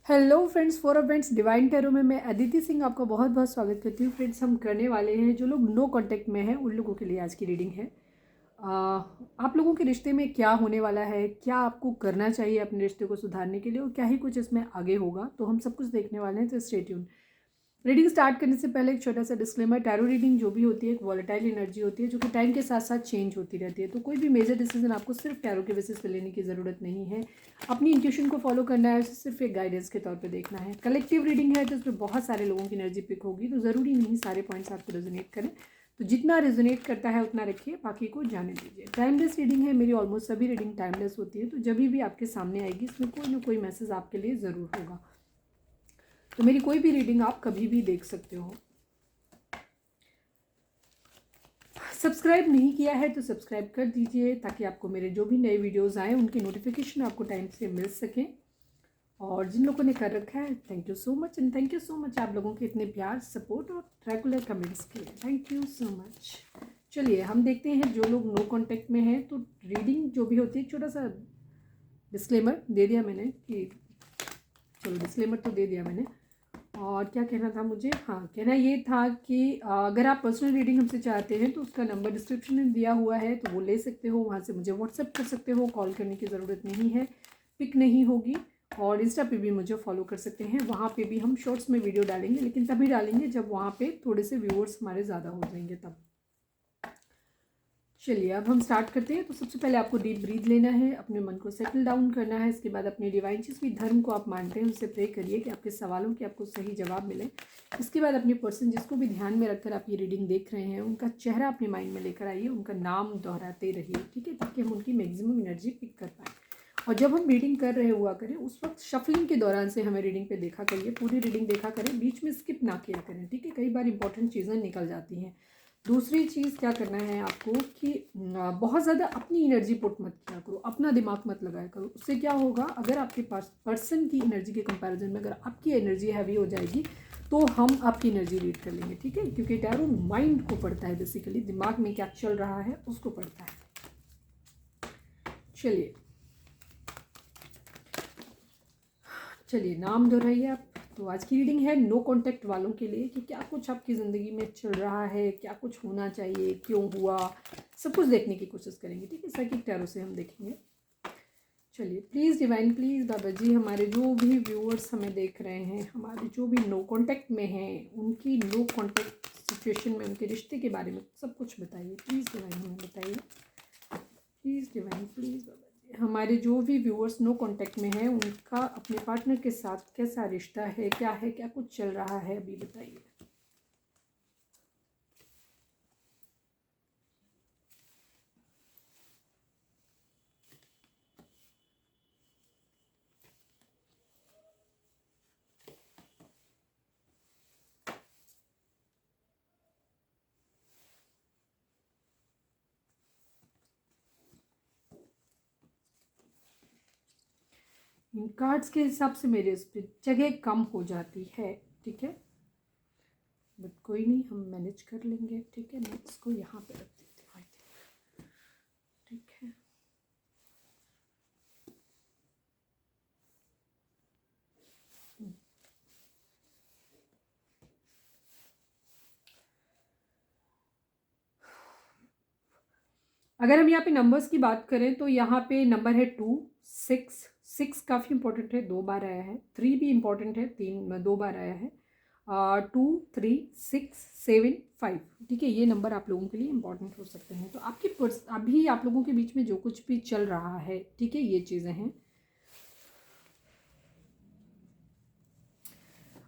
Hello friends, for friends divine tarot में मैं अदिति सिंह आपका बहुत बहुत स्वागत करती हूँ। फ्रेंड्स, हम करने वाले हैं जो लोग नो कांटेक्ट में हैं उन लोगों के लिए आज की रीडिंग है। आप लोगों के रिश्ते में क्या होने वाला है, क्या आपको करना चाहिए अपने रिश्ते को सुधारने के लिए और क्या ही कुछ इसमें आगे होगा, तो हम सब कुछ देखने वाले हैं। तो स्टे ट्यून। रीडिंग स्टार्ट करने से पहले एक छोटा सा डिस्क्लेमर, टैरो रीडिंग जो भी होती है एक वॉलेटाइल एनर्जी होती है जो कि टाइम के साथ साथ चेंज होती रहती है। तो कोई भी मेजर डिसीजन आपको सिर्फ टैरो के बेसिस पे लेने की ज़रूरत नहीं है। अपनी इंट्यूशन को फॉलो करना है, उसे सिर्फ एक गाइडेंस के तौर पे देखना है। कलेक्टिव रीडिंग है तो उसमें बहुत सारे लोगों की एनर्जी पिक होगी, तो ज़रूरी नहीं सारे पॉइंट्स आपको रेजोनेट करें। तो जितना रेजोनेट करता है उतना रखिए, बाकी को जाने दीजिए। टाइमलेस रीडिंग है, मेरी ऑलमोस्ट सभी रीडिंग टाइमलेस होती है, तो जब भी आपके सामने आएगी इसमें कोई ना कोई मैसेज आपके लिए ज़रूर होगा। तो मेरी कोई भी रीडिंग आप कभी भी देख सकते हो। सब्सक्राइब नहीं किया है तो सब्सक्राइब कर दीजिए ताकि आपको मेरे जो भी नए वीडियोस आए उनकी नोटिफिकेशन आपको टाइम से मिल सके। और जिन लोगों ने कर रखा है, thank you so much and thank you so much आप लोगों के इतने प्यार, सपोर्ट और रेगुलर कमेंट्स के लिए। Thank you so much. चलिए हम देखते हैं जो लोग नो कांटेक्ट में हैं। तो रीडिंग जो भी होती है, छोटा सा डिस्क्लेमर दे दिया मैंने कि चलो डिस्क्लेमर तो दे दिया मैंने। और क्या कहना था मुझे, हाँ कहना ये था कि अगर आप पर्सनल रीडिंग हमसे चाहते हैं तो उसका नंबर डिस्क्रिप्शन में दिया हुआ है, तो वो ले सकते हो, वहाँ से मुझे व्हाट्सएप कर सकते हो, कॉल करने की ज़रूरत नहीं है, पिक नहीं होगी। और इंस्टा पे भी मुझे फॉलो कर सकते हैं, वहाँ पे भी हम शॉर्ट्स में वीडियो डालेंगे, लेकिन तभी डालेंगे जब वहाँ पे थोड़े से व्यूअर्स हमारे ज़्यादा हो जाएंगे तब। चलिए अब हम स्टार्ट करते हैं। तो सबसे पहले आपको डीप ब्रीथ लेना है, अपने मन को सेटल डाउन करना है। इसके बाद अपने डिवाइन जिस भी धर्म को आप मानते हैं उनसे प्रे करिए कि आपके सवालों के आपको सही जवाब मिले। इसके बाद अपनी पर्सन जिसको भी ध्यान में रखकर आप ये रीडिंग देख रहे हैं उनका चेहरा अपने माइंड में लेकर आइए, उनका नाम दोहराते रहिए, ठीक है, ताकि हम उनकी मैक्सिमम एनर्जी पिक कर पाएँ। और जब हम रीडिंग कर रहे हुआ करें उस वक्त शफलिंग के दौरान से हमें रीडिंग पे देखा करिए, पूरी रीडिंग देखा करें, बीच में स्किप ना किया करें, ठीक है। कई बार इंपॉर्टेंट चीज़ें निकल जाती हैं। दूसरी चीज़ क्या करना है आपको कि बहुत ज़्यादा अपनी एनर्जी पुट मत किया करो, अपना दिमाग मत लगाया करो। उससे क्या होगा, अगर आपके पास पर्सन की एनर्जी के कंपैरिजन में अगर आपकी एनर्जी हैवी हो जाएगी तो हम आपकी एनर्जी रीड कर लेंगे, ठीक है, क्योंकि टैरो माइंड को पढ़ता है, बेसिकली दिमाग में क्या चल रहा है उसको पढ़ता है। चलिए नाम दोहराइए आप। तो आज की रीडिंग है नो कांटेक्ट वालों के लिए कि क्या कुछ आपकी ज़िंदगी में चल रहा है, क्या कुछ होना चाहिए, क्यों हुआ, सब कुछ देखने की कोशिश करेंगे, ठीक है। साइकिक टैरो से हम देखेंगे। चलिए प्लीज़ डिवाइन, प्लीज़ बाबा जी, हमारे जो भी व्यूअर्स हमें देख रहे हैं, हमारे जो भी नो कांटेक्ट में हैं, उनकी नो कांटेक्ट सिचुएशन में, उनके रिश्ते के बारे में सब कुछ बताइए प्लीज़ डिवाइन, हमें बताइए प्लीज़ डिवाइन, प्लीज़ बाबा जी। हमारे जो भी व्यूअर्स नो कांटेक्ट में हैं उनका अपने पार्टनर के साथ कैसा रिश्ता है, क्या कुछ चल रहा है, अभी बताइए। इन कार्ड्स के हिसाब से मेरे उस पर जगह कम हो जाती है, ठीक है, बट कोई नहीं, हम मैनेज कर लेंगे, ठीक है। मैं इसको यहाँ पे रख देती हूँ, आई थिंक, ठीक है। अगर हम यहाँ पे नंबर्स की बात करें तो यहाँ पे नंबर है 2, 6, 6 काफ़ी इंपॉर्टेंट है, 2 बार आया है। 3 भी इंपॉर्टेंट है, 2 बार आया है। 2, 3, 6, 7, 5, ठीक है, ये नंबर आप लोगों के लिए इंपॉर्टेंट हो सकते हैं। तो आपकी अभी आप लोगों के बीच में जो कुछ भी चल रहा है, ठीक है, ये चीज़ें हैं।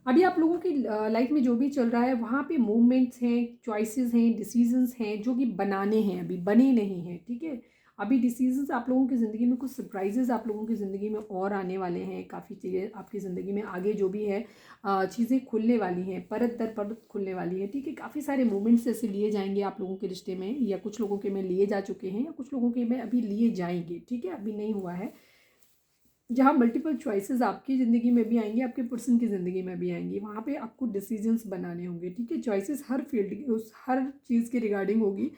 अभी आप लोगों की लाइफ में जो भी चल रहा है वहाँ पे मूवमेंट्स हैं, चॉइसेस हैं, डिसीजंस हैं जो कि बनाने हैं, अभी बने नहीं हैं, ठीक है। अभी डिसीजंस आप लोगों की ज़िंदगी में, कुछ सरप्राइजेस आप लोगों की ज़िंदगी में और आने वाले हैं। काफ़ी चीज़ें आपकी ज़िंदगी में आगे जो भी है चीज़ें खुलने वाली हैं, परत दर परत खुलने वाली है, ठीक है। काफ़ी सारे मूवमेंट्स ऐसे लिए जाएंगे आप लोगों के रिश्ते में, या कुछ लोगों के में लिए जा चुके हैं या कुछ लोगों के में अभी लिए जाएंगे, ठीक है, अभी नहीं हुआ है। जहाँ मल्टीपल चॉइसेस आपकी ज़िंदगी में भी आएंगी, आपके पर्सन की ज़िंदगी में भी आएंगी, वहाँ पे आपको डिसीजंस बनाने होंगे, ठीक है। चॉइसेस हर फील्ड की, उस हर चीज़ के रिगार्डिंग होगी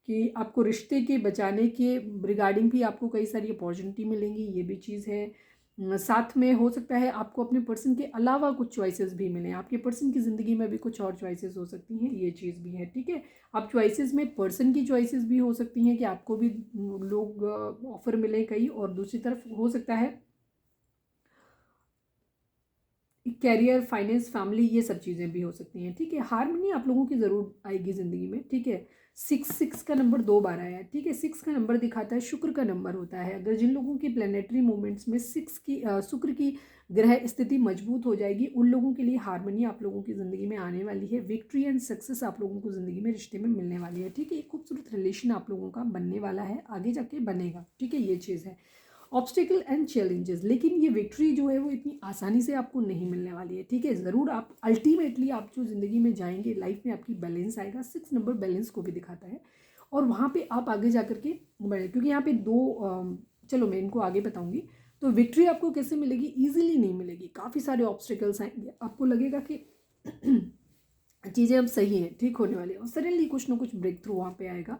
कि आपको रिश्ते के बचाने के रिगार्डिंग भी आपको कई सारी अपॉर्चुनिटी मिलेंगी, ये भी चीज़ है। साथ में हो सकता है आपको अपने पर्सन के अलावा कुछ चॉइसेस भी मिलें, आपके पर्सन की ज़िंदगी में भी कुछ और चॉइसेस हो सकती हैं, ये चीज़ भी है, ठीक है। आप चॉइसेस में पर्सन की चॉइसेस भी हो सकती हैं कि आपको भी लोग ऑफ़र मिले कई, और दूसरी तरफ हो सकता है कैरियर, फाइनेंस, फैमिली, ये सब चीज़ें भी हो सकती हैं, ठीक है। हार्मनी आप लोगों की ज़रूर आएगी ज़िंदगी में, ठीक है। 6 का नंबर 2 बार आया है, ठीक है। 6 का नंबर दिखाता है शुक्र का नंबर होता है। अगर जिन लोगों की प्लेनेटरी मूवमेंट्स में शुक्र की ग्रह स्थिति मजबूत हो जाएगी, उन लोगों के लिए हार्मनी आप लोगों की ज़िंदगी में आने वाली है। विक्ट्री एंड सक्सेस आप लोगों को ज़िंदगी में रिश्ते में मिलने वाली है, ठीक है। एक खूबसूरत रिलेशन आप लोगों का बनने वाला है, आगे जाके बनेगा, ठीक है, ये चीज़ है। ऑब्स्टिकल एंड चैलेंजेस, लेकिन ये विक्ट्री जो है वो इतनी आसानी से आपको नहीं मिलने वाली है, ठीक है। ज़रूर आप अल्टीमेटली आप जो ज़िंदगी में जाएंगे, लाइफ में आपकी बैलेंस आएगा। 6 नंबर बैलेंस को भी दिखाता है, और वहाँ पे आप आगे जा करके बढ़े, क्योंकि यहाँ पे चलो मैं इनको आगे बताऊँगी। तो विक्ट्री आपको कैसे मिलेगी? ईजिली नहीं मिलेगी, काफ़ी सारे ऑब्स्टिकल्स आएंगे, आपको लगेगा कि चीज़ें अब सही हैं, ठीक होने वाली है, और सडनली कुछ ना कुछ ब्रेक थ्रू वहाँ पे आएगा,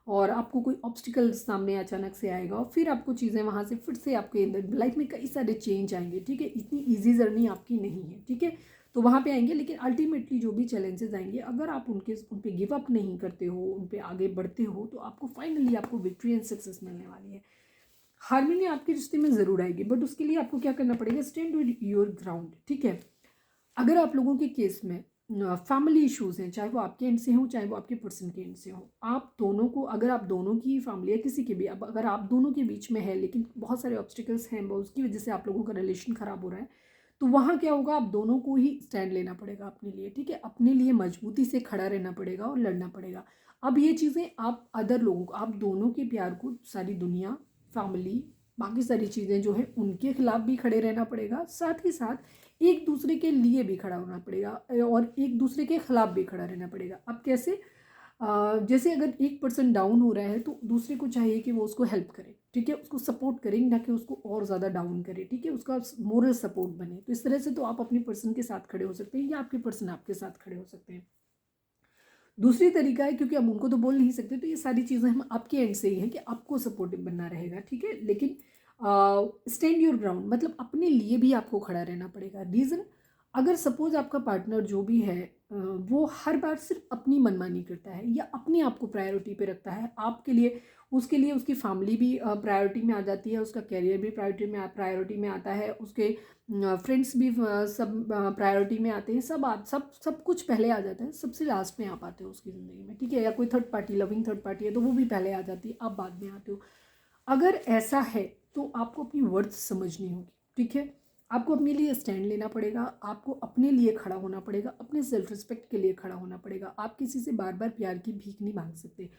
और आपको कोई ऑब्स्टिकल सामने अचानक से आएगा, और फिर आपको चीज़ें वहाँ से फिर से आपके लाइफ में कई सारे चेंज आएंगे, ठीक है। इतनी ईजी जर्नी आपकी नहीं है, ठीक है। तो वहाँ पे आएंगे, लेकिन अल्टीमेटली जो भी चैलेंजेस आएंगे, अगर आप उन पर गिव अप नहीं करते हो, उन पर आगे बढ़ते हो, तो आपको फाइनली आपको विक्ट्री एंड सक्सेस मिलने वाली है। हार्मनी आपके रिश्ते में ज़रूर आएगी, बट उसके लिए आपको क्या करना पड़ेगा? स्टैंड योर ग्राउंड, ठीक है। अगर आप लोगों के केस में फैमिली इश्यूज़ हैं, चाहे वो आपके एंड से हो, चाहे वो आपके पर्सन के एंड से हो, आप दोनों को, अगर आप दोनों की फैमिली या किसी के भी, अब अगर आप दोनों के बीच में है, लेकिन बहुत सारे ऑब्स्टिकल्स हैं, उसकी वजह से आप लोगों का रिलेशन ख़राब हो रहा है, तो वहाँ क्या होगा? आप दोनों को ही स्टैंड लेना पड़ेगा अपने लिए, ठीक है। अपने लिए मजबूती से खड़ा रहना पड़ेगा और लड़ना पड़ेगा। अब ये चीज़ें आप अदर लोगों को, आप दोनों के प्यार को सारी दुनिया, फैमिली, बाकी सारी चीज़ें जो है उनके खिलाफ भी खड़े रहना पड़ेगा, साथ ही साथ एक दूसरे के लिए भी खड़ा होना पड़ेगा, और एक दूसरे के खिलाफ भी खड़ा रहना पड़ेगा। अब कैसे? जैसे अगर एक पर्सन डाउन हो रहा है, तो दूसरे को चाहिए कि वो उसको हेल्प करे, ठीक है, उसको सपोर्ट करें, ना कि उसको और ज़्यादा डाउन करे, ठीक है, उसका मोरल सपोर्ट बने। तो इस तरह से तो आप अपने पर्सन के साथ खड़े हो सकते हैं, या आपके पर्सन आपके साथ खड़े हो सकते हैं। दूसरी तरीका है, क्योंकि हम उनको तो बोल नहीं सकते, तो ये सारी चीज़ें हम आपके एंड से ही हैं कि आपको सपोर्टिव बनना रहेगा, ठीक है। लेकिन स्टैंड योर ग्राउंड मतलब अपने लिए भी आपको खड़ा रहना पड़ेगा। रीज़न, अगर सपोज आपका पार्टनर जो भी है वो हर बार सिर्फ अपनी मनमानी करता है, या अपने आप को प्रायोरिटी पे रखता है, आपके लिए, उसके लिए उसकी फैमिली भी प्रायोरिटी में आ जाती है, उसका करियर भी प्रायोरिटी में आता है, उसके फ्रेंड्स भी सब प्रायोरिटी में आते हैं, सब कुछ पहले आ जाता है, सबसे लास्ट में आप आते हो उसकी ज़िंदगी में, ठीक है। या कोई third party, loving third party है, तो वो भी पहले आ जाती है, आप बाद में आते हो। अगर ऐसा है, तो आपको अपनी वर्थ समझनी होगी, ठीक है। आपको अपने लिए स्टैंड लेना पड़ेगा, आपको अपने लिए खड़ा होना पड़ेगा, अपने सेल्फ रिस्पेक्ट के लिए खड़ा होना पड़ेगा। आप किसी से बार बार प्यार की भीख नहीं मांग सकते।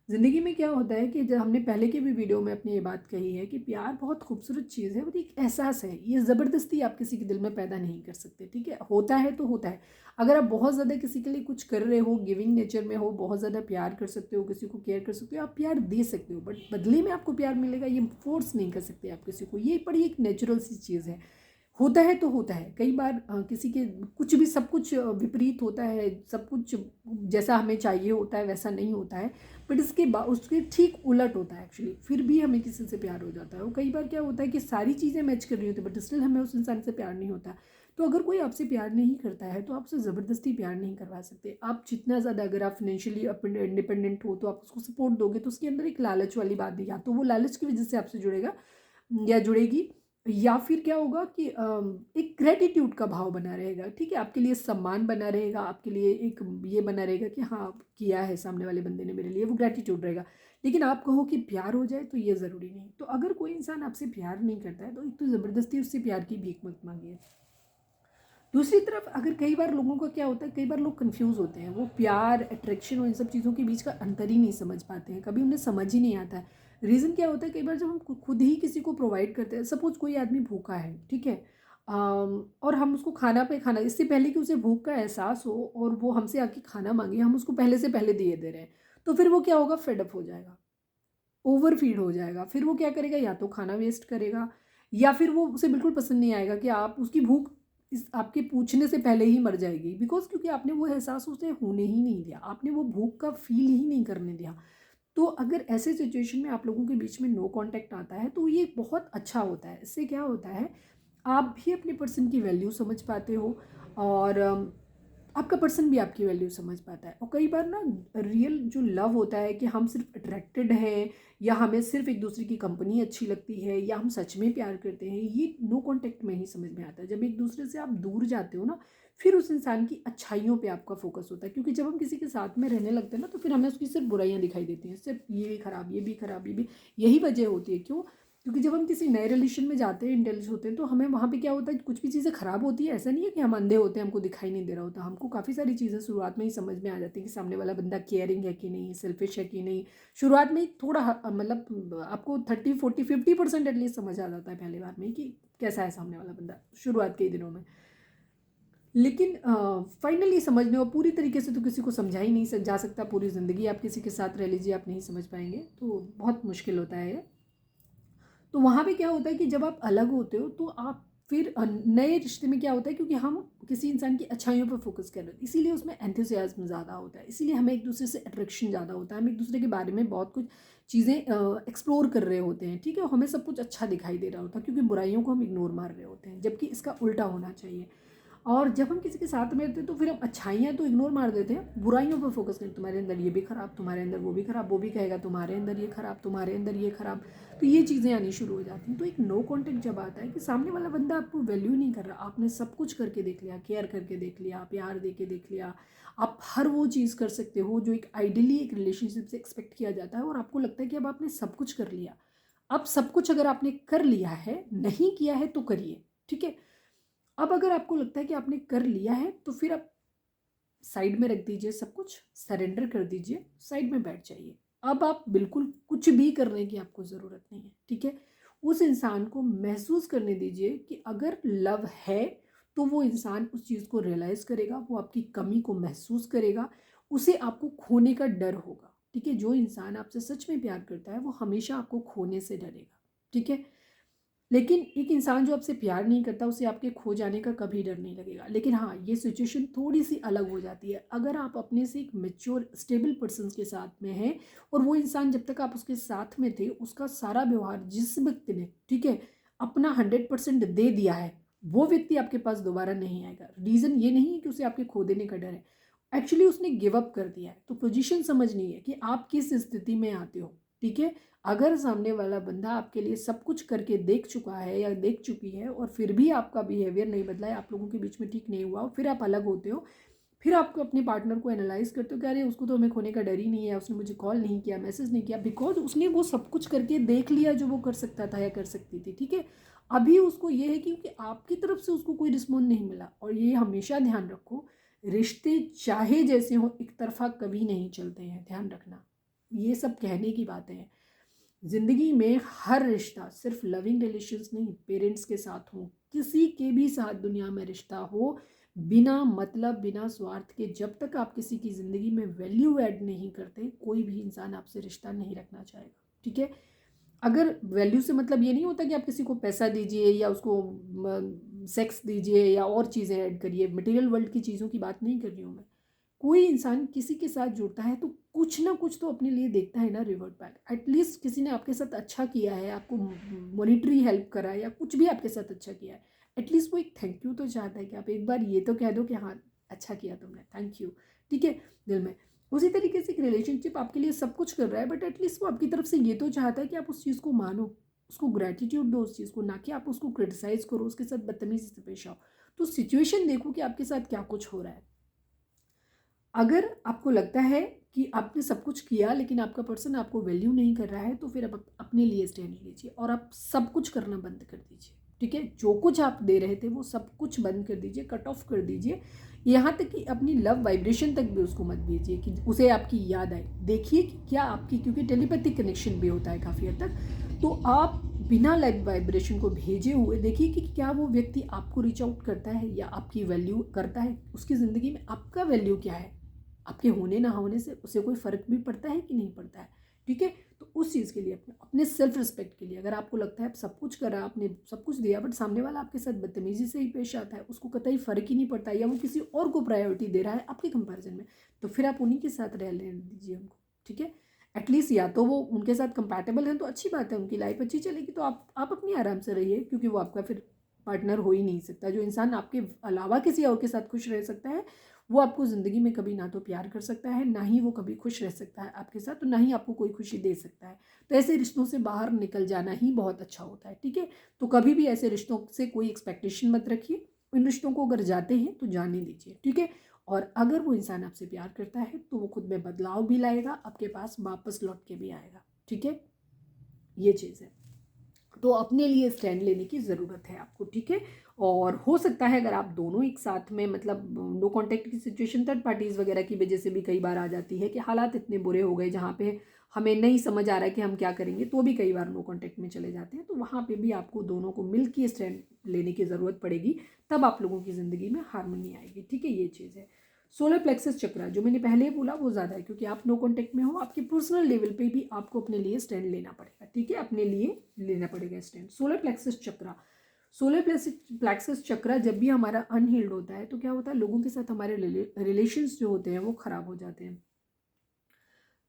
ज़िंदगी में क्या होता है कि जब हमने पहले के भी वीडियो में अपनी ये बात कही है कि प्यार बहुत खूबसूरत चीज़ है, वो एक एहसास है, ये ज़बरदस्ती आप किसी के दिल में पैदा नहीं कर सकते, ठीक है। होता है तो होता है। अगर आप बहुत ज़्यादा किसी के लिए कुछ कर रहे हो, गिविंग नेचर में हो, बहुत ज़्यादा प्यार कर सकते हो, किसी को केयर कर सकते हो, आप प्यार दे सकते हो, बट बदले में आपको प्यार मिलेगा, ये फोर्स नहीं कर सकते आप किसी को। ये बड़ी एक नेचुरल सी चीज़ है। होता है तो होता है। कई बार किसी के कुछ भी, सब कुछ विपरीत होता है, सब कुछ जैसा हमें चाहिए होता है वैसा नहीं होता है, बट उसके ठीक उलट होता है एक्चुअली, फिर भी हमें किसी से प्यार हो जाता है। और कई बार क्या होता है कि सारी चीज़ें मैच कर रही होती है, बट स्टिल हमें उस इंसान से प्यार नहीं होता। तो अगर कोई आपसे प्यार नहीं करता है, तो आपसे ज़बरदस्ती प्यार नहीं करवा सकते। आप जितना ज़्यादा, अगर आप फाइनेंशियली इंडिपेंडेंट हो, तो आप उसको सपोर्ट दोगे, तो उसके अंदर एक लालच वाली बात है, या तो वो लालच की वजह से आपसे जुड़ेगा या जुड़ेगी, या फिर क्या होगा कि एक ग्रेटिट्यूड का भाव बना रहेगा, ठीक है। आपके लिए सम्मान बना रहेगा, आपके लिए एक ये बना रहेगा कि हाँ, किया है सामने वाले बंदे ने मेरे लिए, वो ग्रेटिट्यूड रहेगा। लेकिन आप कहो कि प्यार हो जाए, तो ये ज़रूरी नहीं। तो अगर कोई इंसान आपसे प्यार नहीं करता है, तो एक तो ज़बरदस्ती उससे प्यार की भीख मत मांगिए। दूसरी तरफ, अगर कई बार लोगों का क्या होता है, कई बार लोग कंफ्यूज होते हैं, वो प्यार, अट्रैक्शन और इन सब चीज़ों के बीच का अंतर ही नहीं समझ पाते हैं, कभी उन्हें समझ ही नहीं आता है। रीज़न क्या होता है, कई बार जब हम खुद ही किसी को प्रोवाइड करते हैं, सपोज कोई आदमी भूखा है, ठीक है, और हम उसको खाना इससे पहले कि उसे भूख का एहसास हो और वो हमसे आके खाना मांगे, हम उसको पहले से पहले दिए दे रहे हैं, तो फिर वो क्या होगा? फेडअप हो जाएगा, ओवर फीड हो जाएगा। फिर वो क्या करेगा? या तो खाना वेस्ट करेगा, या फिर वो, उसे बिल्कुल पसंद नहीं आएगा कि आप उसकी भूख इस आपके पूछने से पहले ही मर जाएगी, बिकॉज क्योंकि आपने वो एहसास उसे होने ही नहीं दिया, आपने वो भूख का फील ही नहीं करने दिया। तो अगर ऐसे सिचुएशन में आप लोगों के बीच में नो कांटेक्ट आता है, तो ये बहुत अच्छा होता है। इससे क्या होता है, आप भी अपने पर्सन की वैल्यू समझ पाते हो और आपका पर्सन भी आपकी वैल्यू समझ पाता है। और कई बार ना रियल जो लव होता है कि हम सिर्फ अट्रैक्टेड हैं या हमें सिर्फ एक दूसरे की कंपनी अच्छी लगती है या हम सच में प्यार करते हैं, ये नो कांटेक्ट में ही समझ में आता है। जब एक दूसरे से आप दूर जाते हो ना, फिर उस इंसान की अच्छाइयों पे आपका फोकस होता है, क्योंकि जब हम किसी के साथ में रहने लगते हैं ना, तो फिर हमें उसकी सिर्फ बुराइयां दिखाई देती हैं, सिर्फ ये भी खराब, ये भी खराब, ये भी। यही वजह होती है क्यों, क्योंकि जब हम किसी नए रिलेशन में जाते हैं, इंटेलिजेंट होते हैं, तो हमें वहाँ पे क्या होता है, कुछ भी चीज़ें खराब होती है, ऐसा नहीं है कि हम अंधे होते हैं, हमको दिखाई नहीं दे रहा होता। हमको काफ़ी सारी चीज़ें शुरुआत में ही समझ में आ जाती है कि सामने वाला बंदा केयरिंग है कि नहीं, सेल्फिश है कि नहीं। शुरुआत में ही थोड़ा मतलब आपको 30, 40, 50% एटलीस्ट समझ आ जाता है पहले बार में कि कैसा है सामने वाला बंदा, शुरुआत के ही दिनों में। लेकिन फाइनली समझने, और पूरी तरीके से तो किसी को समझा ही नहीं जा सकता। पूरी ज़िंदगी आप किसी के साथ रह लीजिए, आप नहीं समझ पाएंगे, तो बहुत मुश्किल होता है। तो वहाँ पे क्या होता है कि जब आप अलग होते हो तो आप फिर नए रिश्ते में क्या होता है, क्योंकि हम किसी इंसान की अच्छाइयों पर फोकस कर रहे हैं, इसीलिए उसमें एंथुसियाज्म ज़्यादा होता है, इसीलिए हमें एक दूसरे से अट्रैक्शन ज़्यादा होता है, हम एक दूसरे के बारे में बहुत कुछ चीज़ें एक्सप्लोर कर रहे होते हैं, ठीक है। हमें सब कुछ अच्छा दिखाई दे रहा होता है, क्योंकि बुराइयों को हम इग्नोर मार रहे होते हैं, जबकि इसका उल्टा होना चाहिए। और जब हम किसी के साथ में रहते हैं तो फिर हम अच्छाइयाँ तो इग्नोर मार देते हैं, बुराइयों पर फोकस करते हैं। तुम्हारे अंदर ये भी खराब, तुम्हारे अंदर वो भी खराब, वो भी कहेगा तुम्हारे अंदर ये खराब, तुम्हारे अंदर ये खराब। तो ये चीज़ें आनी शुरू हो जाती हैं। तो एक नो कॉन्टेक्ट जब आता है कि सामने वाला बंदा आपको वैल्यू नहीं कर रहा, आपने सब कुछ करके देख लिया, केयर करके देख लिया, प्यार दे के देख लिया, आप हर वो चीज़ कर सकते हो जो एक आइडियली एक रिलेशनशिप से एक्सपेक्ट किया जाता है, और आपको लगता है कि अब आपने सब कुछ कर लिया। अब सब कुछ अगर आपने कर लिया है, नहीं किया है तो करिए, ठीक है। अब अगर आपको लगता है कि आपने कर लिया है, तो फिर आप साइड में रख दीजिए, सब कुछ सरेंडर कर दीजिए, साइड में बैठ जाइए। अब आप बिल्कुल कुछ भी करने की आपको ज़रूरत नहीं है, ठीक है। उस इंसान को महसूस करने दीजिए कि अगर लव है तो वो इंसान उस चीज़ को रियलाइज़ करेगा, वो आपकी कमी को महसूस करेगा, उसे आपको खोने का डर होगा, ठीक है। जो इंसान आपसे सच में प्यार करता है वो हमेशा आपको खोने से डरेगा, ठीक है। लेकिन एक इंसान जो आपसे प्यार नहीं करता, उसे आपके खो जाने का कभी डर नहीं लगेगा। लेकिन हाँ, ये सिचुएशन थोड़ी सी अलग हो जाती है अगर आप अपने से एक मेच्योर स्टेबल पर्सन के साथ में हैं, और वो इंसान जब तक आप उसके साथ में थे, उसका सारा व्यवहार जिस व्यक्ति ने, ठीक है, अपना 100% दे दिया है, वो व्यक्ति आपके पास दोबारा नहीं आएगा। रीज़न ये नहीं है कि उसे आपके खो देने का डर है, एक्चुअली उसने गिव अप कर दिया है। तो पोजीशन समझनी है कि आप किस स्थिति में आते हो, ठीक है। अगर सामने वाला बंदा आपके लिए सब कुछ करके देख चुका है या देख चुकी है, और फिर भी आपका बिहेवियर नहीं बदला है, आप लोगों के बीच में ठीक नहीं हुआ, फिर आप अलग होते हो, फिर आपको अपने पार्टनर को एनालाइज करते हो कि अरे उसको तो हमें खोने का डर ही नहीं है, उसने मुझे कॉल नहीं किया, मैसेज नहीं किया, बिकॉज उसने वो सब कुछ करके देख लिया जो वो कर सकता था या कर सकती थी, ठीक है। अभी उसको ये है क्योंकि आपकी तरफ से उसको कोई रिस्पॉन्स नहीं मिला। और ये हमेशा ध्यान रखो, रिश्ते चाहे जैसे हो, एक तरफा कभी नहीं चलते हैं, ध्यान रखना। ये सब कहने की बातें हैं। जिंदगी में हर रिश्ता सिर्फ लविंग रिलेशंस नहीं, पेरेंट्स के साथ हो, किसी के भी साथ दुनिया में रिश्ता हो, बिना मतलब बिना स्वार्थ के, जब तक आप किसी की ज़िंदगी में वैल्यू ऐड नहीं करते, कोई भी इंसान आपसे रिश्ता नहीं रखना चाहेगा, ठीक है। अगर वैल्यू से मतलब ये नहीं होता कि आप किसी को पैसा दीजिए या उसको सेक्स दीजिए या और चीज़ें ऐड करिए, मटेरियल वर्ल्ड की चीज़ों की बात नहीं कर रही हूँ मैं। कोई इंसान किसी के साथ जुड़ता है तो कुछ ना कुछ तो अपने लिए देखता है ना, रिवर्ट बैक। एटलीस्ट किसी ने आपके साथ अच्छा किया है, आपको मॉनिटरी हेल्प करा है, या कुछ भी आपके साथ अच्छा किया है, एटलीस्ट वो एक थैंक यू तो चाहता है कि आप एक बार ये तो कह दो कि हाँ अच्छा किया तुमने, थैंक यू, ठीक है, दिल में। उसी तरीके से एक रिलेशनशिप आपके लिए सब कुछ कर रहा है, बट एटलीस्ट वो आपकी तरफ से ये तो चाहता है कि आप उस चीज़ को मानो, उसको ग्रेटिट्यूड दो उस चीज़ को, ना कि आप उसको क्रिटिसाइज करो, उसके साथ बदतमीजी से पेश आओ। तो सिचुएशन देखो कि आपके साथ क्या कुछ हो रहा है। अगर आपको लगता है कि आपने सब कुछ किया लेकिन आपका पर्सन आपको वैल्यू नहीं कर रहा है, तो फिर आप अपने लिए स्टैंड लीजिए और आप सब कुछ करना बंद कर दीजिए, ठीक है। जो कुछ आप दे रहे थे वो सब कुछ बंद कर दीजिए, कट ऑफ कर दीजिए। यहाँ तक कि अपनी लव वाइब्रेशन तक भी उसको मत भेजिए कि उसे आपकी याद आए। देखिए कि क्या आपकी, क्योंकि टेलीपैथिक कनेक्शन भी होता है काफ़ी हद तक, तो आप बिना लाइव वाइब्रेशन को भेजे हुए देखिए कि क्या वो व्यक्ति आपको रीच आउट करता है या आपकी वैल्यू करता है, उसकी ज़िंदगी में आपका वैल्यू क्या है, आपके होने ना होने से उसे कोई फ़र्क भी पड़ता है कि नहीं पड़ता है, ठीक है। तो उस चीज़ के लिए अपने सेल्फ रिस्पेक्ट के लिए, अगर आपको लगता है आप सब कुछ करा, आपने सब कुछ दिया, बट सामने वाला आपके साथ बदतमीजी से ही पेश आता है, उसको कतई फ़र्क ही नहीं पड़ता, या वो किसी और को प्रायोरिटी दे रहा है आपके कंपैरिजन में, तो फिर आप उन्हीं के साथ रह लेने दीजिए उनको, ठीक है। एटलीस्ट या तो वो उनके साथ कंपैटिबल हैं तो अच्छी बात है, उनकी लाइफ अच्छी चलेगी, तो आप अपनी आराम से रहिए, क्योंकि वो आपका फिर पार्टनर हो ही नहीं सकता। जो इंसान आपके अलावा किसी और के साथ खुश रह सकता है वो आपको ज़िंदगी में कभी ना तो प्यार कर सकता है, ना ही वो कभी खुश रह सकता है आपके साथ, तो ना ही आपको कोई खुशी दे सकता है। तो ऐसे रिश्तों से बाहर निकल जाना ही बहुत अच्छा होता है, ठीक है। तो कभी भी ऐसे रिश्तों से कोई एक्सपेक्टेशन मत रखिए। इन रिश्तों को अगर जाते हैं तो जाने दीजिए, ठीक है। और अगर वो इंसान आपसे प्यार करता है तो वो खुद में बदलाव भी लाएगा, आपके पास वापस लौट के भी आएगा, ठीक है। ये चीज़ है। तो अपने लिए स्टैंड लेने की ज़रूरत है आपको, ठीक है। और हो सकता है अगर आप दोनों एक साथ में, मतलब नो कांटेक्ट की सिचुएशन थर्ड पार्टीज़ वगैरह की वजह से भी कई बार आ जाती है कि हालात इतने बुरे हो गए जहाँ पे हमें नहीं समझ आ रहा है कि हम क्या करेंगे, तो भी कई बार नो कांटेक्ट में चले जाते हैं। तो वहाँ पे भी आपको दोनों को मिल के स्टैंड लेने की ज़रूरत पड़ेगी, तब आप लोगों की ज़िंदगी में हारमोनी आएगी, ठीक है। ये चीज़ है। सोलर प्लेक्सस चक्रा जो मैंने पहले बोला वो ज़्यादा है, क्योंकि आप नो कांटेक्ट में हो, आपके पर्सनल लेवल पे भी आपको अपने लिए स्टैंड लेना पड़ेगा, ठीक है। अपने लिए लेना पड़ेगा स्टैंड। सोलर प्लेक्सस चक्रा, सोलर प्लेक्सस चक्रा जब भी हमारा अनहील्ड होता है तो क्या होता है, लोगों के साथ हमारे रिलेशंस जो होते हैं वो ख़राब हो जाते हैं।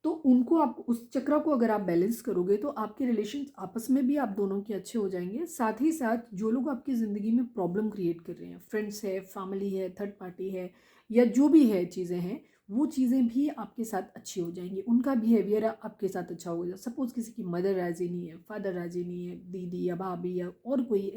तो उनको, आप उस चक्र को अगर आप बैलेंस करोगे तो आपके रिलेशंस आपस में भी आप दोनों के अच्छे हो जाएंगे। साथ ही साथ जो लोग आपकी ज़िंदगी में प्रॉब्लम क्रिएट कर रहे हैं, फ्रेंड्स है, फैमिली है, थर्ड पार्टी है, या जो भी है चीज़ें हैं, वो चीज़ें भी आपके साथ अच्छी हो जाएंगी। उनका बिहेवियर आपके साथ अच्छा होगा। सपोज़ किसी की मदर राज़ी नहीं है, फादर राज़ी नहीं है, दीदी या भाभी या और कोई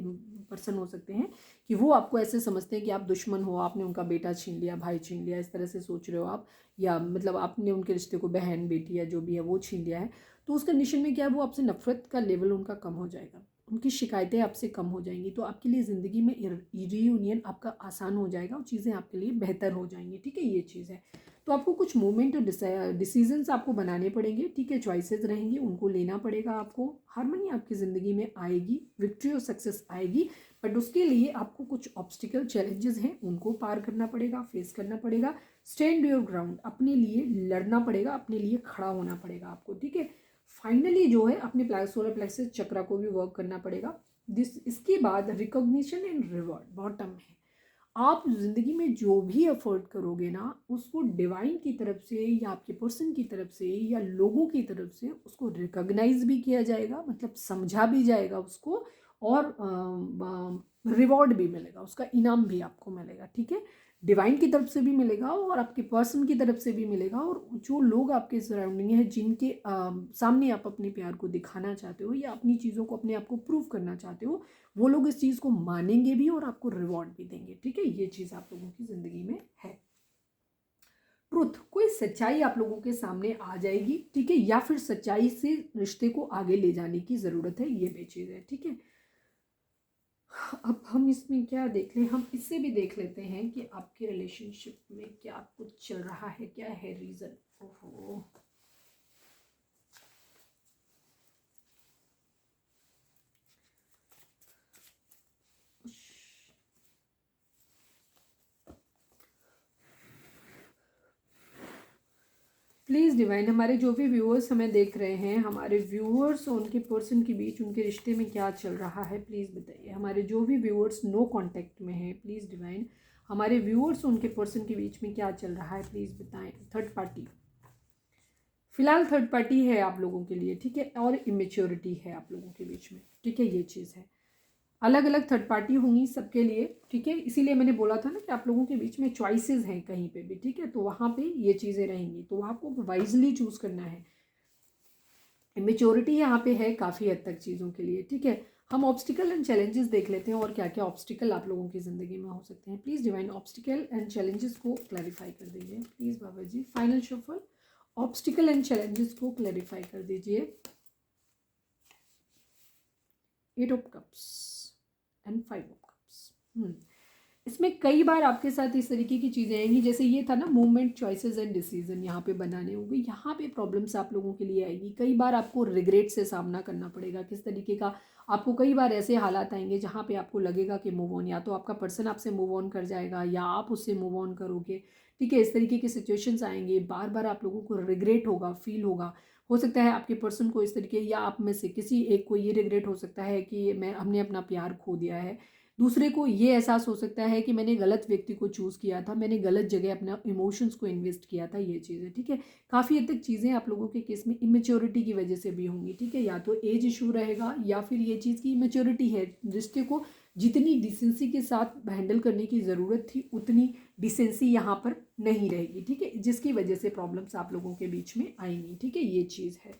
पर्सन हो सकते हैं कि वो आपको ऐसे समझते हैं कि आप दुश्मन हो, आपने उनका बेटा छीन लिया, भाई छीन लिया, इस तरह से सोच रहे हो आप, या मतलब आपने उनके रिश्ते को बहन बेटी या जो भी है वो छीन लिया है। तो उस कंडीशन में क्या है, वो आपसे नफरत का लेवल उनका कम हो जाएगा, उनकी शिकायतें आपसे कम हो जाएंगी। तो आपके लिए ज़िंदगी में रीयूनियन आपका आसान हो जाएगा और चीज़ें आपके लिए बेहतर हो जाएंगी, ठीक है। ये चीज़ है। तो आपको कुछ मूवमेंट और डिसीजंस आपको बनाने पड़ेंगे, ठीक है। चॉइसेस रहेंगी, उनको लेना पड़ेगा आपको। हार्मनी आपकी ज़िंदगी में आएगी, विक्ट्री और सक्सेस आएगी, बट उसके लिए आपको कुछ ऑब्स्टिकल चैलेंजेस हैं, उनको पार करना पड़ेगा, फेस करना पड़ेगा। स्टैंड योर ग्राउंड, अपने लिए लड़ना पड़ेगा, अपने लिए खड़ा होना पड़ेगा आपको, ठीक है। फाइनली जो है अपने सोलर प्लेक्सस चक्र को भी वर्क करना पड़ेगा। इसके बाद रिकॉग्निशन एंड रिवॉर्ड बॉटम है। आप ज़िंदगी में जो भी एफर्ट करोगे ना, उसको डिवाइन की तरफ से या आपके पर्सन की तरफ से या लोगों की तरफ से उसको रिकॉग्नाइज भी किया जाएगा, मतलब समझा भी जाएगा उसको, और रिवॉर्ड भी मिलेगा, उसका इनाम भी आपको मिलेगा, ठीक है। डिवाइन की तरफ से भी मिलेगा और आपके पर्सन की तरफ से भी मिलेगा। और जो लोग आपके सराउंडिंग हैं, जिनके सामने आप अपने प्यार को दिखाना चाहते हो या अपनी चीज़ों को, अपने आप को प्रूव करना चाहते हो, वो लोग इस चीज़ को मानेंगे भी और आपको रिवॉर्ड भी देंगे, ठीक है। ये चीज़ आप लोगों की ज़िंदगी में है। ट्रुथ, कोई सच्चाई आप लोगों के सामने आ जाएगी, ठीक है, या फिर सच्चाई से रिश्ते को आगे ले जाने की ज़रूरत है, ये भी चीज़ है, ठीक है। अब हम इसमें क्या देख लें, हम इससे भी देख लेते हैं कि आपके रिलेशनशिप में क्या कुछ चल रहा है, क्या है रीज़न। ओहो, प्लीज़ डिवाइन, हमारे जो भी व्यूअर्स हमें देख रहे हैं, हमारे व्यूअर्स और उनके पर्सन के बीच, उनके रिश्ते में क्या चल रहा है, प्लीज़ बताइए। हमारे जो भी व्यूअर्स नो कांटेक्ट में हैं, प्लीज़ डिवाइन, हमारे व्यूअर्स और उनके पर्सन के बीच में क्या चल रहा है, प्लीज़ बताएं। थर्ड पार्टी, फिलहाल थर्ड पार्टी है आप लोगों के लिए, ठीक है, और इमेच्योरिटी है आप लोगों के बीच में, ठीक है। ये चीज़ है। अलग अलग थर्ड पार्टी होंगी सबके लिए, ठीक है। इसीलिए मैंने बोला था ना कि आप लोगों के बीच में चॉइसेस हैं कहीं पे भी, ठीक है। तो वहाँ पे ये चीज़ें रहेंगी, तो आपको वाइजली चूज़ करना है। मेच्योरिटी यहाँ पे है काफ़ी हद तक चीज़ों के लिए, ठीक है। हम ऑब्स्टिकल एंड चैलेंजेस देख लेते हैं और क्या क्या ऑब्स्टिकल आप लोगों की ज़िंदगी में हो सकते हैं। Please divine obstacle and challenges को क्लैरिफाई कर दीजिए, please Baba ji. Final shuffle, obstacle and challenges को क्लैरिफाई कर दीजिए। 8 of cups and 5 of cups. इसमें कई बार आपके साथ इस तरीके की चीज़ें आएंगी, जैसे ये था ना मूवमेंट, चॉइसेस एंड डिसीजन यहाँ पे बनाने होंगे। यहाँ पे प्रॉब्लम्स आप लोगों के लिए आएगी। कई बार आपको रिग्रेट से सामना करना पड़ेगा। किस तरीके का, आपको कई बार ऐसे हालात आएंगे जहाँ पे आपको लगेगा कि मूव ऑन, या तो आपका पर्सन आपसे मूव ऑन कर जाएगा या आप उससे मूव ऑन करोगे, ठीक है। इस तरीके की सिचुएशंस आएंगे। बार बार आप लोगों को रिग्रेट होगा, फील होगा। हो सकता है आपके पर्सन को इस तरीके, या आप में से किसी एक को ये रिग्रेट हो सकता है कि हमने अपना प्यार खो दिया है। दूसरे को ये एहसास हो सकता है कि मैंने गलत व्यक्ति को चूज़ किया था, मैंने गलत जगह अपना इमोशंस को इन्वेस्ट किया था, ये चीज़ है, ठीक है। काफ़ी हद तक चीज़ें आप लोगों के केस में इमेच्योरिटी की वजह से भी होंगी, ठीक है। या तो एज इशू रहेगा या फिर ये चीज़ की इमेच्योरिटी है, रिश्ते को जितनी डिसेंसी के साथ हैंडल करने की ज़रूरत थी उतनी डिसेंसी यहाँ पर नहीं रहेगी, ठीक है, जिसकी वजह से प्रॉब्लम्स आप लोगों के बीच में आएंगी, ठीक है, ये चीज़ है।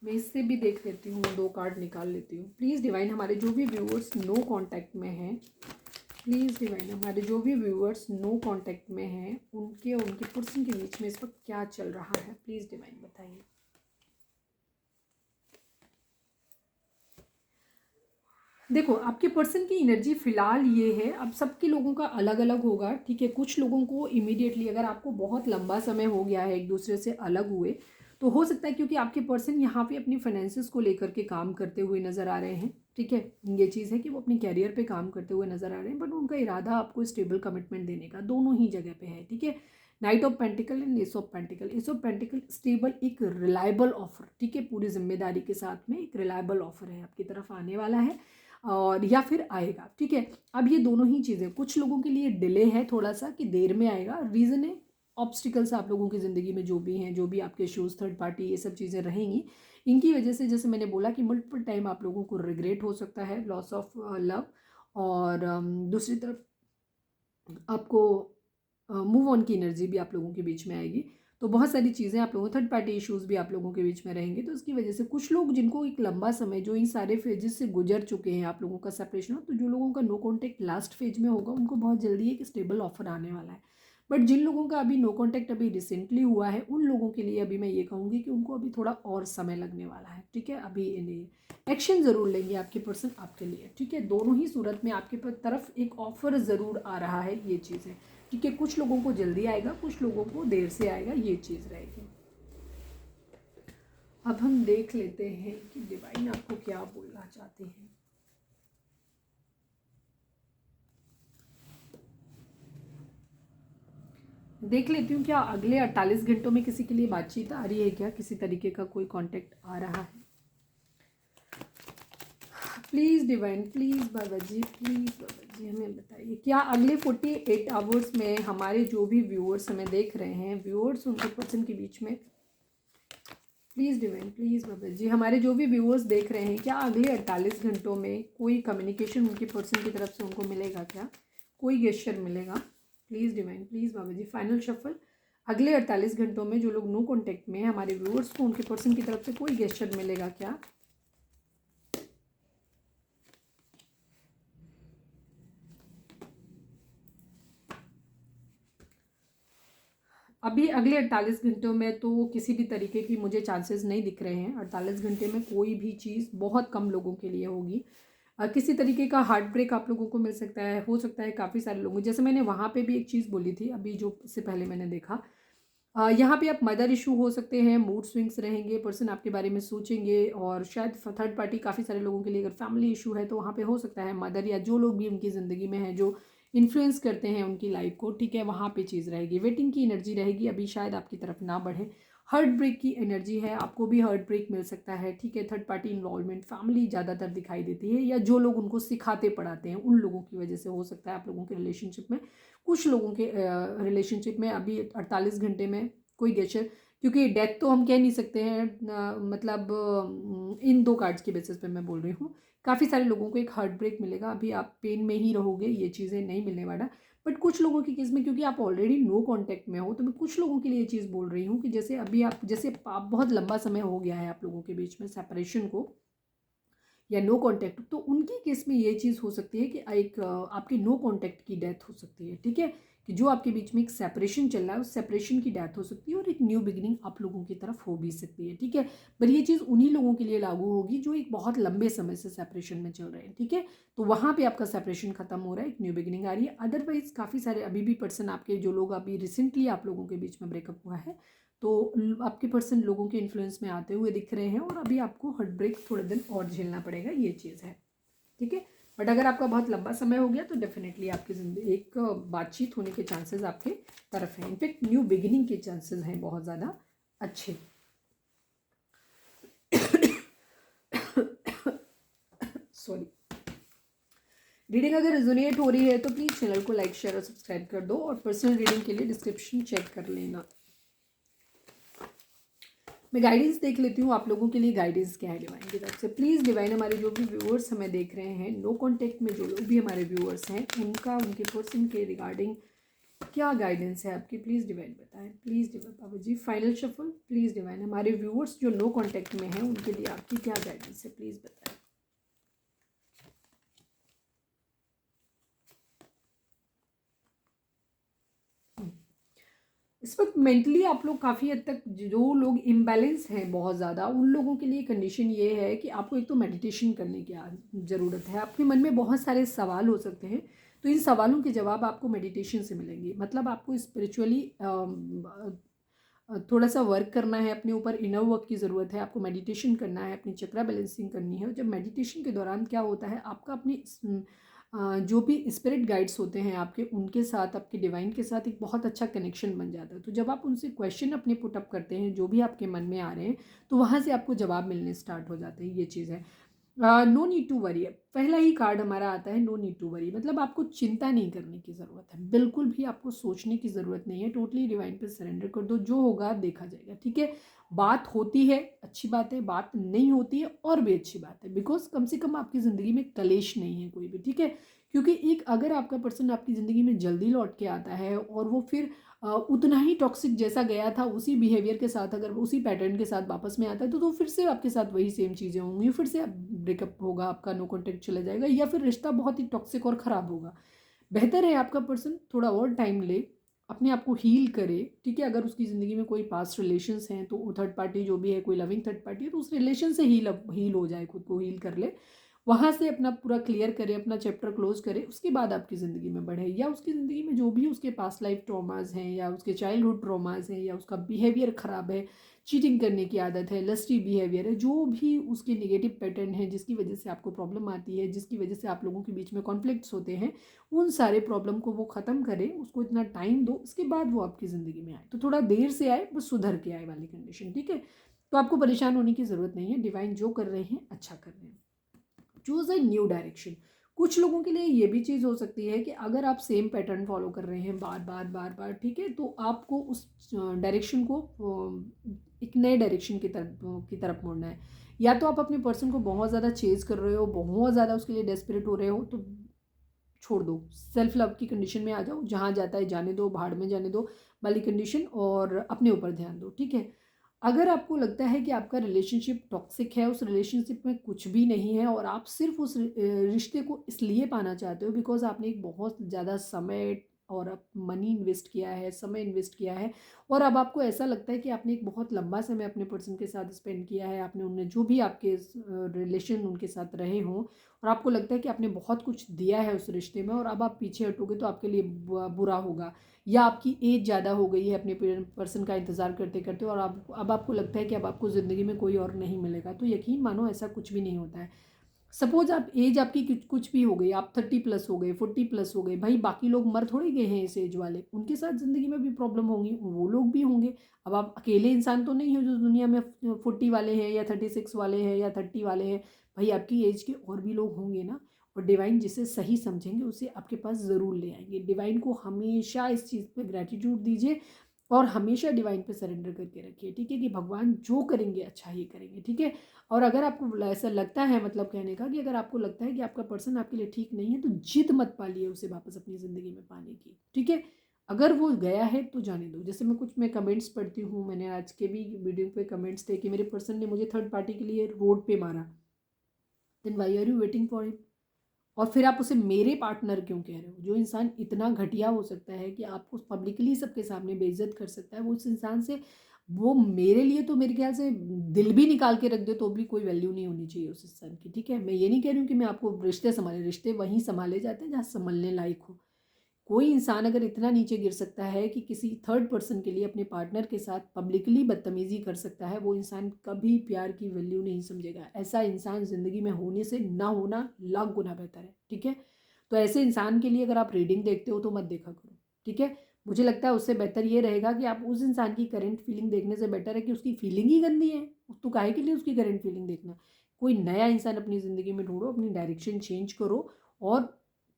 मैं इससे भी देख लेती हूँ, 2 कार्ड निकाल लेती हूँ। प्लीज़ डिवाइन हमारे जो भी व्यूअर्स नो कांटेक्ट में हैं, प्लीज़ डिवाइन हमारे जो भी व्यूअर्स नो कांटेक्ट में हैं उनके और उनके पर्सन के बीच में इस वक्त क्या चल रहा है, प्लीज़ डिवाइन बताइए। देखो आपके पर्सन की एनर्जी फ़िलहाल ये है, अब सबके लोगों का अलग अलग होगा, ठीक है। कुछ लोगों को इमीडिएटली, अगर आपको बहुत लंबा समय हो गया है एक दूसरे से अलग हुए, तो हो सकता है क्योंकि आपके पर्सन यहाँ पे अपनी फाइनेंसिस को लेकर के काम करते हुए नज़र आ रहे हैं, ठीक है। ये चीज़ है कि वो अपनी कैरियर पे काम करते हुए नज़र आ रहे हैं, बट उनका इरादा आपको स्टेबल कमिटमेंट देने का दोनों ही जगह पे है, ठीक है। Night of pentacle and S of pentacle. S of pentacle stable, एक रिलायबल ऑफर, ठीक है, पूरी जिम्मेदारी के साथ में एक रिलायबल ऑफर है आपकी तरफ आने वाला है और या फिर आएगा, ठीक है। अब ये दोनों ही चीज़ें कुछ लोगों के लिए डिले है थोड़ा सा कि देर में आएगा, रीज़न है ऑब्स्टिकल्स आप लोगों की ज़िंदगी में जो भी हैं, जो भी आपके इश्यूज़, थर्ड पार्टी, ये सब चीज़ें रहेंगी, इनकी वजह से जैसे मैंने बोला कि मल्टीपल टाइम आप लोगों को रिग्रेट हो सकता है, लॉस ऑफ लव, और दूसरी तरफ आपको मूव ऑन की एनर्जी भी आप लोगों के बीच में आएगी। तो बहुत सारी चीज़ें आप लोगों, थर्ड पार्टी इश्यूज़ भी आप लोगों के बीच में रहेंगे, तो इसकी वजह से कुछ लोग जिनको एक लंबा समय जो इन सारे फेजेस से गुजर चुके हैं आप लोगों का सेपरेशन हो, तो जो लोगों का नो कॉन्टैक्ट लास्ट फेज में होगा उनको बहुत जल्दी एक स्टेबल ऑफर आने वाला है। बट जिन लोगों का अभी नो कॉन्टैक्ट अभी रिसेंटली हुआ है उन लोगों के लिए अभी मैं ये कहूँगी कि उनको अभी थोड़ा और समय लगने वाला है, ठीक है। अभी एक्शन ज़रूर लेंगे आपके पर्सन आपके लिए, ठीक है। दोनों ही सूरत में आपके तरफ एक ऑफर ज़रूर आ रहा है, ये चीज़ है, ठीक है। कुछ लोगों को जल्दी आएगा, कुछ लोगों को देर से आएगा, ये चीज़ रहेगी। अब हम देख लेते हैं कि डिवाइन आपको क्या बोलना चाहते हैं। देख लेती हूँ क्या अगले 48 घंटों में किसी के लिए बातचीत आ रही है, क्या किसी तरीके का कोई कांटेक्ट आ रहा है। Please divine, please Baba ji, please Baba ji हमें बताइए क्या अगले 48 आवर्स में हमारे जो भी व्यूअर्स हमें देख रहे हैं, व्यूअर्स उनके पर्सन के बीच में, प्लीज़ डिवाइन, प्लीज़ बाबा जी हमारे जो भी व्यूअर्स देख रहे हैं, क्या अगले 48 घंटों में कोई कम्युनिकेशन उनके पर्सन की तरफ से उनको मिलेगा, क्या कोई गेस्चर मिलेगा। Please divine, please Baba ji, final shuffle. अगले 48 घंटों में जो लोग नो कॉन्टैक्ट में हैं हमारे व्यूअर्स को उनके पर्सन की तरफ से कोई गेस्चर मिलेगा क्या। अभी अगले 48 घंटों में तो किसी भी तरीके की मुझे चांसेस नहीं दिख रहे हैं। 48 घंटे में कोई भी चीज़ बहुत कम लोगों के लिए होगी। किसी तरीके का हार्ट ब्रेक आप लोगों को मिल सकता है, हो सकता है काफ़ी सारे लोगों, जैसे मैंने वहाँ पे भी एक चीज़ बोली थी अभी जो इससे पहले मैंने देखा, यहाँ पे आप मदर इशू हो सकते हैं, मूड स्विंग्स रहेंगे, पर्सन आपके बारे में सोचेंगे, और शायद थर्ड पार्टी काफ़ी सारे लोगों के लिए अगर फैमिली इशू है तो वहाँ पे हो सकता है मदर या जो लोग भी उनकी ज़िंदगी में हैं जो इन्फ्लुएंस करते हैं उनकी लाइफ को, ठीक है, वहाँ पे चीज़ रहेगी। वेटिंग की एनर्जी रहेगी, अभी शायद आपकी तरफ ना बढ़े। हार्ट ब्रेक की एनर्जी है, आपको भी हार्ट ब्रेक मिल सकता है, ठीक है। थर्ड पार्टी इन्वॉल्वमेंट, फैमिली ज़्यादातर दिखाई देती है, या जो लोग उनको सिखाते पढ़ाते हैं उन लोगों की वजह से हो सकता है आप लोगों के रिलेशनशिप में, कुछ लोगों के रिलेशनशिप में अभी 48 घंटे में कोई गेस्चर, क्योंकि डेथ तो हम कह नहीं सकते हैं, मतलब इन 2 कार्ड्स के बेसिस पे मैं बोल रही हूँ। काफ़ी सारे लोगों को एक हार्ट ब्रेक मिलेगा, अभी आप पेन में ही रहोगे, ये चीज़ें नहीं मिलने वाला। बट कुछ लोगों के केस में क्योंकि आप ऑलरेडी नो कांटेक्ट में हो, तो मैं कुछ लोगों के लिए ये चीज़ बोल रही हूँ कि जैसे अभी आप, जैसे आप बहुत लंबा समय हो गया है आप लोगों के बीच में सेपरेशन को या नो कांटेक्ट, तो उनके केस में ये चीज़ हो सकती है कि एक आपके नो कांटेक्ट की डेथ हो सकती है, ठीक है, कि जो आपके बीच में एक सेपरेशन चल रहा है उस सेपरेशन की डेथ हो सकती है और एक न्यू बिगिनिंग आप लोगों की तरफ हो भी सकती है, ठीक है। पर ये चीज़ उन्हीं लोगों के लिए लागू होगी जो एक बहुत लंबे समय से सेपरेशन में चल रहे हैं, ठीक है। तो वहाँ पे आपका सेपरेशन खत्म हो रहा है, एक न्यू बिगिनिंग आ रही है। अदरवाइज काफ़ी सारे अभी भी पर्सन आपके, जो लोग अभी रिसेंटली आप लोगों के बीच में ब्रेकअप हुआ है, तो आपके पर्सन लोगों के इन्फ्लुएंस में आते हुए दिख रहे हैं और अभी आपको हार्ट ब्रेक थोड़े दिन और झेलना पड़ेगा, ये चीज़ है, ठीक है। बट अगर आपका बहुत लंबा समय हो गया तो डेफिनेटली आपकी जिंदगी एक बातचीत होने के चांसेस आपके तरफ हैं, इनफैक्ट न्यू बिगिनिंग के चांसेस हैं बहुत ज़्यादा अच्छे। सॉरी। रीडिंग अगर रिजोनेट हो रही है तो प्लीज़ चैनल को लाइक शेयर और सब्सक्राइब कर दो, और पर्सनल रीडिंग के लिए डिस्क्रिप्शन चेक कर लेना। मैं गाइडेंस देख लेती हूँ आप लोगों के लिए गाइडेंस क्या है डिवाइन की तरफ से। प्लीज़ डिवाइन, हमारे जो भी व्यूअर्स हमें देख रहे हैं, नो कॉन्टैक्ट में जो लोग भी हमारे व्यूअर्स हैं, उनका उनके पर्सन के रिगार्डिंग क्या गाइडेंस है आपकी, प्लीज़ डिवाइन बताएं। Please divine Baba ji, final shuffle please divine, हमारे व्यूअर्स जो नो कॉन्टैक्ट में हैं उनके लिए आपकी क्या गाइडेंस है, प्लीज़ बताएं। इस वक्त मेंटली आप लोग काफ़ी हद तक, जो लोग इम्बैलेंस हैं बहुत ज़्यादा, उन लोगों के लिए कंडीशन ये है कि आपको एक तो मेडिटेशन करने की ज़रूरत है। आपके मन में बहुत सारे सवाल हो सकते हैं, तो इन सवालों के जवाब आपको मेडिटेशन से मिलेंगे। मतलब आपको स्पिरिचुअली थोड़ा सा वर्क करना है, अपने ऊपर इनर वर्क की ज़रूरत है, आपको मेडिटेशन करना है, अपनी चक्रा बैलेंसिंग करनी है। और जब मेडिटेशन के दौरान क्या होता है, आपका अपनी जो भी स्पिरिट गाइड्स होते हैं आपके, उनके साथ, आपके डिवाइन के साथ एक बहुत अच्छा कनेक्शन बन जाता है। तो जब आप उनसे क्वेश्चन अपने पुट अप करते हैं जो भी आपके मन में आ रहे हैं, तो वहाँ से आपको जवाब मिलने स्टार्ट हो जाते हैं। ये चीज़ है। नो नीड टू वरी, पहला ही कार्ड हमारा आता है नो नीड टू वरी, मतलब आपको चिंता नहीं करने की ज़रूरत है, बिल्कुल भी आपको सोचने की ज़रूरत नहीं है। टोटली डिवाइन पे सरेंडर कर दो, जो होगा देखा जाएगा। ठीक है, बात होती है अच्छी बात है, बात नहीं होती है और भी अच्छी बात है, बिकॉज कम से कम आपकी ज़िंदगी में कलेश नहीं है कोई भी। ठीक है, क्योंकि एक अगर आपका पर्सन आपकी ज़िंदगी में जल्दी लौट के आता है और वो फिर उतना ही टॉक्सिक जैसा गया था, उसी बिहेवियर के साथ, अगर उसी पैटर्न के साथ वापस में आता है, तो फिर से आपके साथ वही सेम चीज़ें होंगी, फिर से ब्रेकअप होगा, आपका नो कॉन्टेक्ट चला जाएगा, या फिर रिश्ता बहुत ही टॉक्सिक और ख़राब होगा। बेहतर है आपका पर्सन थोड़ा और टाइम ले, अपने आप को हील करे। ठीक है, अगर उसकी ज़िंदगी में कोई पास्ट रिलेशंस हैं, तो वो थर्ड पार्टी जो भी है, कोई लविंग थर्ड पार्टी है, तो उस रिलेशन से हील हो जाए, खुद को हील कर ले, वहाँ से अपना पूरा क्लियर करे, अपना चैप्टर क्लोज करे, उसके बाद आपकी ज़िंदगी में बढ़े। या उसकी ज़िंदगी में जो भी उसके पास्ट लाइफ ट्रॉमाज हैं, या उसके चाइल्डहुड ट्रॉमाज हैं, या उसका बिहेवियर ख़राब है, चीटिंग करने की आदत है, लस्टी बिहेवियर है, जो भी उसके नेगेटिव पैटर्न है जिसकी वजह से आपको प्रॉब्लम आती है, जिसकी वजह से आप लोगों के बीच में कॉन्फ्लिक्ट्स होते हैं, उन सारे प्रॉब्लम को वो ख़त्म करे, उसको इतना टाइम दो, उसके बाद वो आपकी ज़िंदगी में आए। तो थोड़ा देर से आए, बस सुधर के आए वाली कंडीशन। ठीक है, तो आपको परेशान होने की ज़रूरत नहीं है, डिवाइन जो कर रहे हैं अच्छा कर रहे हैं। Choose a new direction. कुछ लोगों के लिए ये भी चीज़ हो सकती है कि अगर आप सेम पैटर्न फॉलो कर रहे हैं बार बार बार बार, ठीक है, तो आपको उस डायरेक्शन को एक नए डायरेक्शन की तरफ मोड़ना है। या तो आप अपने पर्सन को बहुत ज़्यादा चेज़ कर रहे हो, बहुत ज़्यादा उसके लिए डेस्परेट हो रहे हो, तो छोड़ दो, सेल्फ लव की कंडीशन में आ जाओ, जहाँ जाता है जाने दो, भाड़ में जाने दो वाली कंडीशन, और अपने ऊपर ध्यान दो। ठीक है, अगर आपको लगता है कि आपका रिलेशनशिप टॉक्सिक है, उस रिलेशनशिप में कुछ भी नहीं है, और आप सिर्फ उस रिश्ते को इसलिए पाना चाहते हो बिकॉज आपने एक बहुत ज़्यादा समय और मनी इन्वेस्ट किया है, समय इन्वेस्ट किया है, और अब आपको ऐसा लगता है कि आपने एक बहुत लंबा समय अपने पर्सन के साथ स्पेंड किया है, आपने उन्हें जो भी आपके रिलेशन उनके साथ रहे हों, और आपको लगता है कि आपने बहुत कुछ दिया है उस रिश्ते में, और अब आप पीछे हटोगे तो आपके लिए बुरा होगा, या आपकी एज ज़्यादा हो गई है अपने पर्सन का इंतज़ार करते करते, और अब आपको लगता है कि अब आपको ज़िंदगी में कोई और नहीं मिलेगा। तो यकीन मानो ऐसा कुछ भी नहीं होता है। सपोज आप एज आपकी कुछ भी हो गई, आप 30+ हो गए, 40+ हो गए, भाई बाकी लोग मर थोड़ी गए हैं इस एज वाले, उनके साथ ज़िंदगी में भी प्रॉब्लम होंगी, वो लोग भी होंगे। अब आप अकेले इंसान तो नहीं हो जो दुनिया में 40 वाले हैं, या 36 वाले हैं, या 30 वाले हैं, भाई आपकी एज के और भी लोग होंगे ना। और डिवाइन जिसे सही समझेंगे उसे आपके पास ज़रूर ले आएंगे। डिवाइन को हमेशा इस चीज़ पे ग्रैटिट्यूड दीजिए, और हमेशा डिवाइन पे सरेंडर करके रखिए। ठीक है, कि भगवान जो करेंगे अच्छा ही करेंगे। ठीक है, और अगर आपको ऐसा लगता है, मतलब कहने का कि अगर आपको लगता है कि आपका पर्सन आपके लिए ठीक नहीं है, तो जिद मत पालिए उसे वापस अपनी ज़िंदगी में पाने की। ठीक है, अगर वो गया है तो जाने दो। जैसे मैं कमेंट्स पढ़ती हूँ, मैंने आज के भी वीडियो पे कमेंट्स थे कि मेरे पर्सन ने मुझे थर्ड पार्टी के लिए रोड पे मारा, then why are you waiting for him? और फिर आप उसे मेरे पार्टनर क्यों कह रहे हो? जो इंसान इतना घटिया हो सकता है कि आपको पब्लिकली सबके सामने बेइज्जत कर सकता है, वो उस इंसान से, वो मेरे लिए तो मेरे ख्याल से दिल भी निकाल के रख दे तो भी कोई वैल्यू नहीं होनी चाहिए उस इंसान की। ठीक है, मैं ये नहीं कह रही हूँ कि मैं आपको रिश्ते वहीं संभाले जाते हैं जहाँ संभलने लायक हो। कोई इंसान अगर इतना नीचे गिर सकता है कि किसी थर्ड पर्सन के लिए अपने पार्टनर के साथ पब्लिकली बदतमीजी कर सकता है, वो इंसान कभी प्यार की वैल्यू नहीं समझेगा। ऐसा इंसान ज़िंदगी में होने से ना होना लाख गुना बेहतर है। ठीक है, तो ऐसे इंसान के लिए अगर आप रीडिंग देखते हो तो मत देखा करो। ठीक है, मुझे लगता है उससे बेहतर ये रहेगा कि आप उस इंसान की करेंट फीलिंग देखने से बेटर है कि उसकी फीलिंग ही गंदी है, तो काहे के लिए उसकी करेंट फीलिंग देखना। कोई नया इंसान अपनी ज़िंदगी में ढूंढो, अपनी डायरेक्शन चेंज करो, और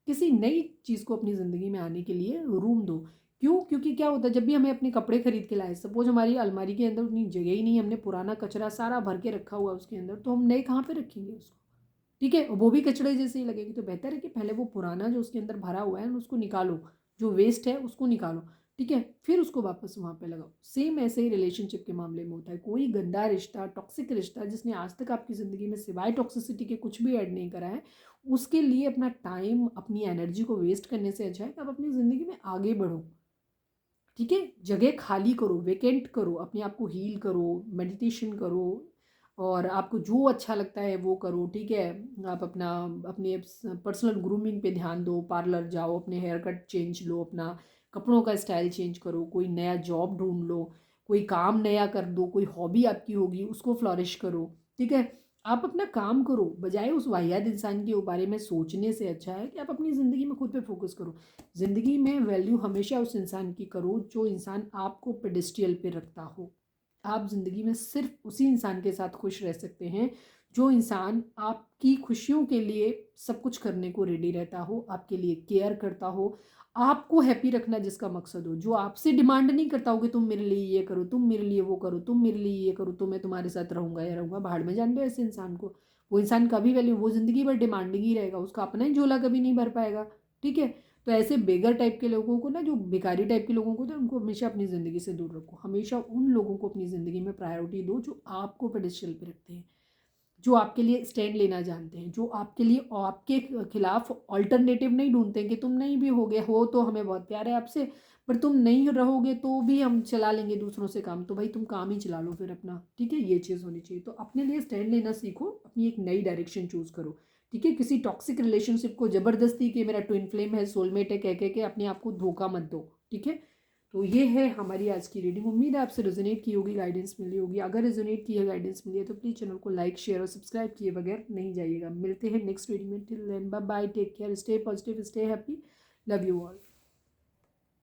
किसी नई चीज़ को अपनी ज़िंदगी में आने के लिए रूम दो। क्यों? क्योंकि क्या होता है, जब भी हमें अपने कपड़े खरीद के लाए, सपोज हमारी अलमारी के अंदर उतनी जगह ही नहीं, हमने पुराना कचरा सारा भर के रखा हुआ है उसके अंदर, तो हम नए कहाँ पे रखेंगे उसको? ठीक है, वो भी कचड़े जैसे ही लगेगी। तो बेहतर है कि पहले वो पुराना जो उसके अंदर भरा हुआ है उसको निकालो, जो वेस्ट है उसको निकालो, ठीक है, फिर उसको वापस वहाँ पे लगाओ। सेम ऐसे ही रिलेशनशिप के मामले में होता है। कोई गंदा रिश्ता, टॉक्सिक रिश्ता जिसने आज तक आपकी ज़िंदगी में सिवाय टॉक्सिसिटी के कुछ भी ऐड नहीं करा है, उसके लिए अपना टाइम, अपनी एनर्जी को वेस्ट करने से अच्छा है कि आप अपनी ज़िंदगी में आगे बढ़ो। ठीक है, जगह खाली करो, वेकेंट करो, अपने आप को हील करो, मेडिटेशन करो, और आपको जो अच्छा लगता है वो करो। ठीक है, आप अपना अपने पर्सनल ग्रूमिंग पे ध्यान दो, पार्लर जाओ, अपने हेयर कट चेंज लो, अपना कपड़ों का स्टाइल चेंज करो, कोई नया जॉब ढूंढ लो, कोई काम नया कर दो, कोई हॉबी आपकी होगी उसको फ्लॉरिश करो। ठीक है, आप अपना काम करो, बजाय उस वाहियात इंसान के बारे में सोचने से अच्छा है कि आप अपनी ज़िंदगी में खुद पे फोकस करो। ज़िंदगी में वैल्यू हमेशा उस इंसान की करो जो इंसान आपको पेडेस्टियल पे रखता हो। आप ज़िंदगी में सिर्फ उसी इंसान के साथ खुश रह सकते हैं जो इंसान आपकी खुशियों के लिए सब कुछ करने को रेडी रहता हो, आपके लिए केयर करता हो, आपको हैप्पी रखना जिसका मकसद हो, जो आपसे डिमांड नहीं करता हो कि तुम मेरे लिए ये करो, तुम मेरे लिए वो करो, तुम मेरे लिए ये करो, तो मैं तुम्हारे साथ रहूँगा या रहूँगा। भाड़ में जान दो ऐसे इंसान को। वो इंसान कभी वैल्यू, वो ज़िंदगी भर डिमांडिंग ही रहेगा, उसका अपना ही झोला कभी नहीं भर पाएगा। ठीक है, तो ऐसे बेगर टाइप के लोगों को ना, जो भिखारी टाइप के लोगों को, तो उनको हमेशा अपनी ज़िंदगी से दूर रखो। हमेशा उन लोगों को अपनी ज़िंदगी में प्रायोरिटी दो जो आपको पेडेस्टल पे रखते हैं, जो आपके लिए स्टैंड लेना जानते हैं, जो आपके लिए, आपके खिलाफ ऑल्टरनेटिव नहीं ढूंढते हैं कि तुम नहीं भी हो गए हो तो हमें बहुत प्यार है आपसे, पर तुम नहीं रहोगे तो भी हम चला लेंगे दूसरों से काम, तो भाई तुम काम ही चला लो फिर अपना। ठीक है, ये चीज़ होनी चाहिए। तो अपने लिए स्टैंड लेना सीखो, अपनी एक नई डायरेक्शन चूज करो। ठीक है, किसी टॉक्सिक रिलेशनशिप को जबरदस्ती के मेरा ट्विन फ्लेम है, सोलमेट है कह के अपने आप को धोखा मत दो। ठीक है, तो ये है हमारी आज की रीडिंग। उम्मीद है आपसे रेजोनेट की होगी, गाइडेंस मिली होगी। अगर रेजोनेट की है, गाइडेंस मिली है, तो प्लीज़ चैनल को लाइक, शेयर और सब्सक्राइब किए बगैर नहीं जाइएगा। मिलते हैं नेक्स्ट रीडिंग में। Till then bye bye, take care, stay positive, stay happy, love you all.